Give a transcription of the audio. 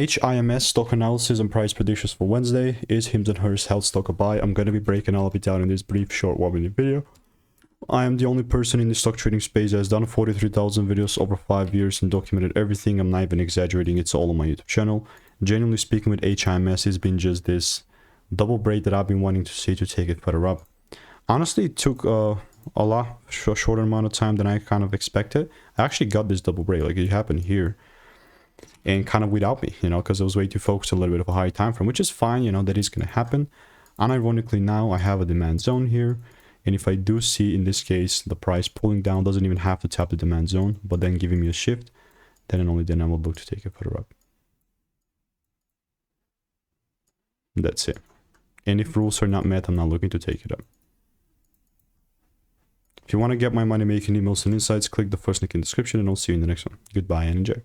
HIMS stock analysis and price predictions for Wednesday. Is HIMS and HERS health stock a buy? I'm going to be breaking all of it down in this brief short 1-minute video. I am the only person in the stock trading space that has done 43,000 videos over 5 years and documented everything. I'm not even exaggerating, it's all on my YouTube channel. Genuinely speaking, with HIMS, it's been just this double break that I've been wanting to see to take it further up. Honestly, it took a shorter amount of time than I kind of expected. I actually got this double break, like it happened here. And kind of without me, you know, because I was way too focused on a little bit of a high time frame, which is fine, you know, that is going to happen. Unironically, now I have a demand zone here. And if I do see, in this case, the price pulling down, doesn't even have to tap the demand zone, but then giving me a shift, then and only then I will look to take it further up. That's it. And if rules are not met, I'm not looking to take it up. If you want to get my money making emails and insights, click the first link in the description, and I'll see you in the next one. Goodbye and enjoy.